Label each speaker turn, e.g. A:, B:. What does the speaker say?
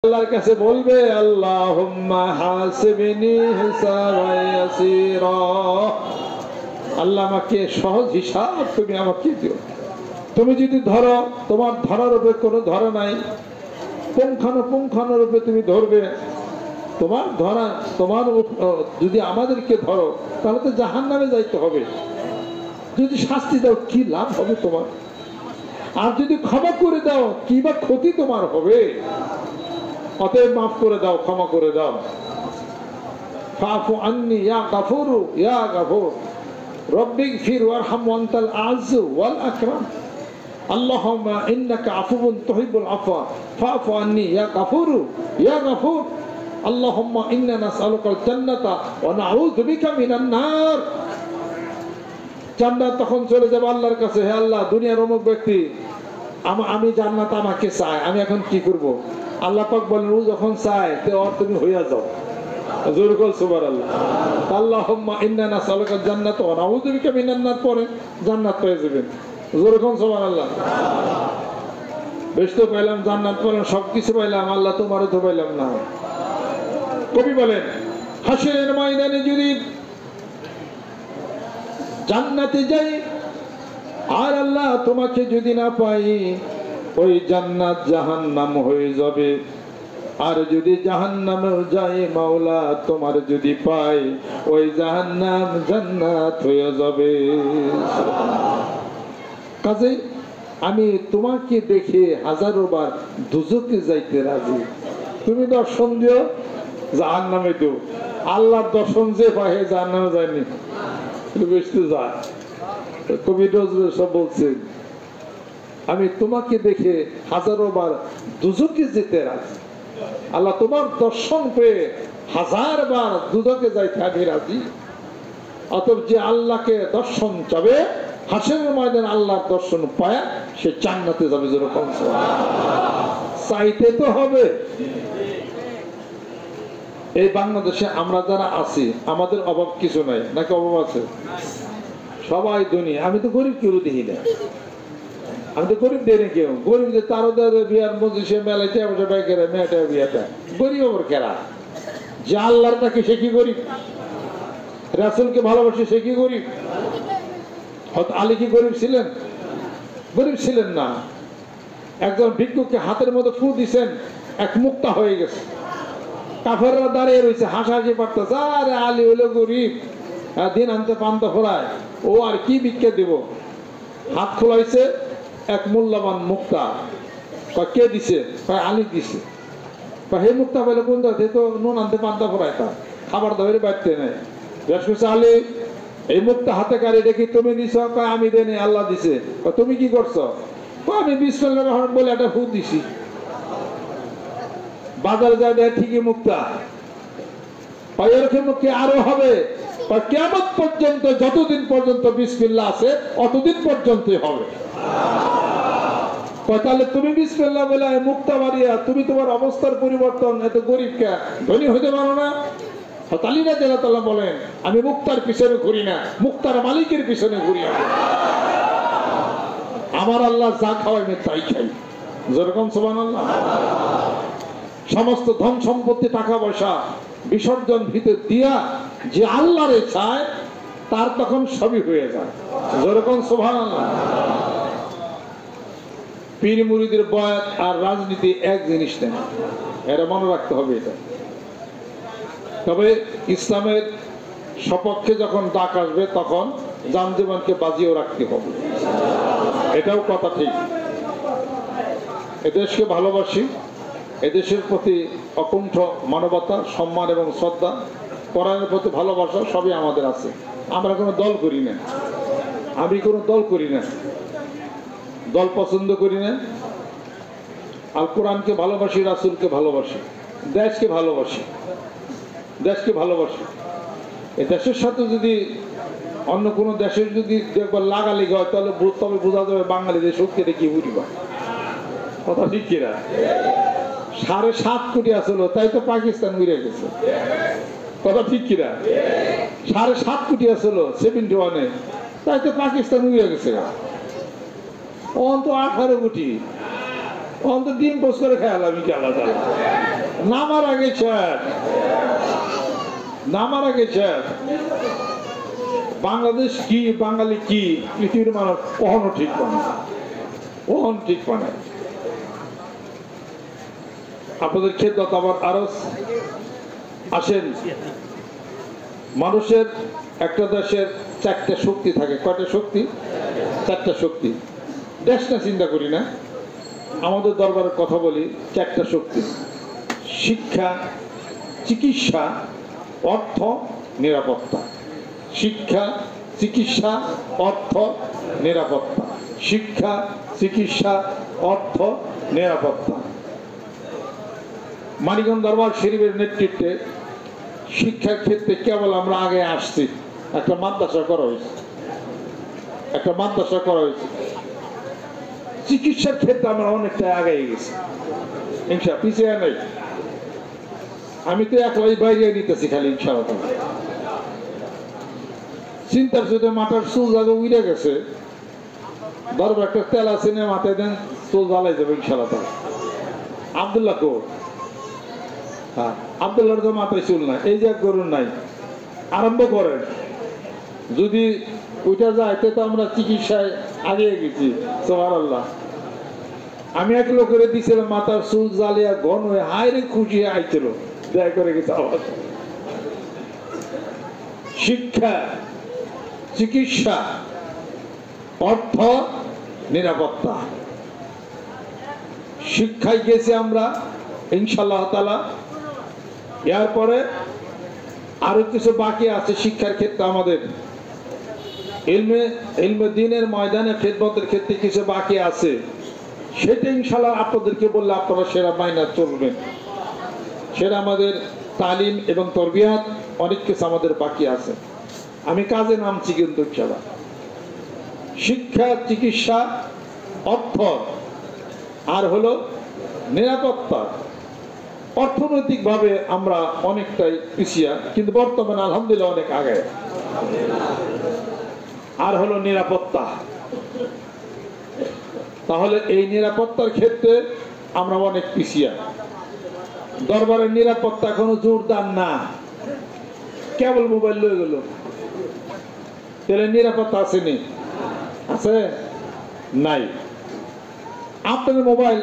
A: আল্লাহর কাছে বলবে আল্লাহুম্মা হাসিবনি হিসাবান ইয়াসীরা, আল্লাহ আমাকে সহজ হিসাব তুমি আমাকে দিও। তুমি যদি ধরো, তোমার ধরার উপরে কোনো ধরা নাই, পুঙ্খানুপুঙ্খানুরূপে তুমি ধরবে, তোমার ধরা তোমার যদি আমাদেরকে ধরো তাহলে তো জাহান্নামে যাইতে হবে। যদি শাস্তি দাও কি লাভ হবে তোমার? আর যদি ক্ষমা করে দাও কি বা ক্ষতি তোমার হবে? অতএব মাফ করে দাও, ক্ষমা করে দাও। ফাফু আন্নি ইয়া গাফুরু ইয়া গাফুর রব্বিগফির ওয়ারহাম ওয়ান্তাল আযযু ওয়াল আকরাম আল্লাহুম্মা ইন্নাকা আফুউন তুহিব্বুল আফওয়া ফাফু আন্নি ইয়া গাফুরু ইয়া গাফুর আল্লাহুম্মা ইন্না নাসআলুকাল জান্নাতা ওয়া নাউযু বিকা মিনান নার। জান্নাত তখন চলে যাবে আল্লাহর কাছে, হে আল্লাহ দুনিয়ার অমুক ব্যক্তি আমি জান্নাত আমাকে চাই, আমি এখন কি করব? আল্লাহ পাক বলেন ও যখন চায় তো আর তুমি হইয়া যাও। জোরে বল সুবহানাল্লাহ। আল্লাহুম্মা ইন্না নাসআলুকাল জান্নাতা ওয়া নাউযু বিকা মিনান নার, পরে জান্নাত পেয়ে যাবেন। জোরে বল সুবহানাল্লাহ। বেশ তো পাইলাম, জান্নাত পেলাম, সবকিছু পাইলাম, আল্লাহ তোমারও তো পাইলাম না। কবি বলেন হাসরের ময়দানে যদি জান্নাতে যাই আর আল্লাহ তোমাকে যদি না পাই, ওই জান্নাত জাহান্নাম হয়ে যাবে। আর যদি জাহান্নামেও যাই মাওলা তোমার যদি পাই, ওই জাহান্নাম জান্নাত হয়ে যাবে। কাজে আমি তোমাকে দেখে হাজারো বার দুজকে যাইতে রাজি। তুমি দর্শন দিও, জাহান্নামে দিও। আল্লাহর দর্শন যে পায় জাহান্নামে যায়নি, বুঝতে যায়। কবি নজরুল সব বলছেন আমি তোমাকে দেখে হাজারো বার দুজকে যেতে রাজি। আল্লাহ তোমার দর্শন পেয়ে হাজার বার দুজকে যাইতে আমি রাজি। অতএব যে আল্লাহকে দর্শন চাবে হাসরের ময়দানে আল্লাহর দর্শন পায় সে জান্নাতে যাবে। যেরকম চাইতে তো হবে। এই বাংলাদেশে আমরা যারা আছি আমাদের অভাব কিছু নাই, নাকি অভাব আছে? সবাই দুনিয়া। আমি তো গরিব কেউ দেখি না, আমি তো গরিব দেয় না কেউ। গরিব যে তারও বিয়ার মধ্যে সে মেলায় বসে বাইকেরা মেয়েটা বিয়াটা গরিব আবার কেরা। যে আল্লাহর তাকে সে কি গরিব? রাসূলকে ভালোবাসে সে কি গরিব? হয়তো আলী কি গরিব ছিলেন? গরিব ছিলেন না। একজন ভিক্ষুককে হাতের মধ্যে ফু দিছেন, এক মুক্তা হয়ে গেছে। কাফেররা দাঁড়িয়ে রয়েছে, হাসাহাসি পারতেছে, আরে আলী হলো গরিব, দিন আনতে পান্তা ফোড়ায়, ও আর কি ভিক্ষা দিব। হাত খোলাইছে, এক মূল্যবান মুক্তা। কে দিছে? আলী দিছে। হে মুক্তা পেলে কোন দাঁড়ে তো নুন আনতে পান্তা ফোড়ায়, তা খাবার দাবারে বাড়তে নেই। আলী এই মুক্তা হাতে কারি দেখি তুমি দিছ? আমি দেনি, আল্লাহ দিছে। তুমি কি করছো? আমি বিসমিল্লাহির রহমানির রহিম বলে একটা ফু দিছি। বাজারে যায় দেয় ঠিকই মুক্তা। এরকম মুক্তি আরো হবে কিয়ামত পর্যন্ত, যতদিন পর্যন্ত বিসমিল্লাহ আছে অতদিন পর্যন্তই হবে। তাহলে তুমি বিসমিল্লাহ বলে মুক্তা বাড়িয়া তুমি তোমার অবস্থার পরিবর্তন, এত গরিবকে ধনী হতে পারো না? আলী রাদিয়াল্লাহু তাআলা বলেন আমি মুক্তার পিছনে ঘুরি না, মুক্তার মালিকের পিছনে ঘুরি। আমার আল্লাহ যা খাওয়াই আমি তাই খাই। যেরকম সুবহানাল্লাহ। সমস্ত ধন সম্পত্তি টাকা পয়সা বিসর্জন ভিতর দিয়া যে আল্লাহরে চায় তার তখন সবই হয়ে যায়। যেরকম সুবহানাল্লাহ। পীর মুরিদের বয়াত আর রাজনীতি এক জিনিস নেই, এটা মনে রাখতে হবে। এটা তবে ইসলামের সপক্ষে যখন ডাক আসবে তখন জান জীবনকে বাজিয়েও রাখতে হবে, এটাও কথা ঠিক। এদেশকে ভালোবাসি, এদেশের প্রতি অকুণ্ঠ মানবতা, সম্মান এবং শ্রদ্ধা, কোরআনের প্রতি ভালোবাসা সবই আমাদের আছে। আমরা কোনো দল করি না, আমি কোনো দল করি না, দল পছন্দ করি না। আল কোরআনকে ভালোবাসি, রাসূলকে ভালোবাসি, দেশকে ভালোবাসি, দেশকে ভালোবাসি। এই দেশের সাথে যদি অন্য কোনো দেশের যদি একবার লাগালেগি হয় তাহলে তবে বোঝা যাবে বাঙালিদের শক্তিটা কি বুঝবা। কথা ঠিক কিনা? 7.5 কোটি আসলো, তাই তো পাকিস্তান উড়ে গেছে। কথা ঠিক কিনা? 7.5 কোটি আসলো 71-এ, তাই তো পাকিস্তান উড়ে গেছে। অন্ত 18 কোটি। অন্তত ডিম পোস্ট করে খেয়াল আমি কি আলাদা নামার আগে ছেড় নামার আগে ছেড় বাংলাদেশ কি বাঙালি কি পৃথিবীর মানুষ কখনো ঠিক পায় না, কখন ঠিক পায় না। আপনাদের খেদমত আবার আরো আসেন। মানুষের একটা দেশের চারটা শক্তি থাকে। কয়টা শক্তি? চারটা শক্তি। দেশটা চিন্তা করি না, আমাদের দরবারের কথা বলি। চারটা শক্তি: শিক্ষা, চিকিৎসা, অর্থ, নিরাপত্তা। শিক্ষা, চিকিৎসা, অর্থ, নিরাপত্তা। শিক্ষা, চিকিৎসা, অর্থ, নিরাপত্তা। মানিকগঞ্জ দরবার শরীফের নেতৃত্বে শিক্ষার ক্ষেত্রে কেবল আমরা আগে আসছি। একটা মাদ্রাসা করা হয়েছে, একটা মাদ্রাসা করা হয়েছে। চিকিৎসার ক্ষেত্রে আমরা অনেকটা আগে গেছি, ইনশাআল্লাহ পিছিয়ে নেই। আমি তো একলাই বাইরে নিতেছি খালি, ইনশাআল্লাহ। চিন্তার সাথে মাথার চুল জায়গা উড়ে গেছে, দরবার একটা তেল আছে না, মাথায় দেন, চুল জ্বালাই যাবে ইনশাআল্লাহ। আব্দুল্লাহ কো, হ্যাঁ আব্দুল্লাহর তো মাথায় চুল নাই, এই যে গরুর নাই। আরম্ভ করেন, যদি ওইটা যায় তো আমরা চিকিৎসায় আগে গেছি। সুবহানাল্লাহ। আমি এক লোকের দিছিলাম মাথার চুল জ্বালিয়া ঘন হয়ে হায়রে খুশি আইছিল, দয়া করে গেছে আওয়াজ। শিক্ষা, চিকিৎসা, অর্থ, নিরাপত্তা। শিক্ষায় গেছি আমরা ইনশাআল্লাহ তাআলা। এরপরে আরো কিছু বাকি আছে শিক্ষার ক্ষেত্রে আমাদের। ইলমে দ্বীনের ময়দানে খেদমতের ক্ষেত্রে কিছু বাকি আছে, সেটা ইনশাআল্লাহ আপনাদেরকে বললে আপনারা সেরা মাইনা চলবেন। সেটা আমাদের তালিম এবং তরবিয়াত, অনেক কিছু আমাদের বাকি আছে। আমি কাজে নামছি কিন্তু ইনশাআল্লাহ। শিক্ষা, চিকিৎসা, অর্থ, আর হলো নিরাপত্তা। অর্থনৈতিক ভাবে আমরা অনেকটাই পিছিয়ে, কিন্তু বর্তমানে আলহামদুলিল্লাহ অনেক আগে। আর হলো নিরাপত্তা। তাহলে এই নিরাপত্তার ক্ষেত্রে আমরা অনেক পিছিয়ে। দরবারের নিরাপত্তা এখনো জোরদার না, কেবল মোবাইল লয়ে গেল, তাহলে নিরাপত্তা আসেনি? আছে? নাই। আপনাদের মোবাইল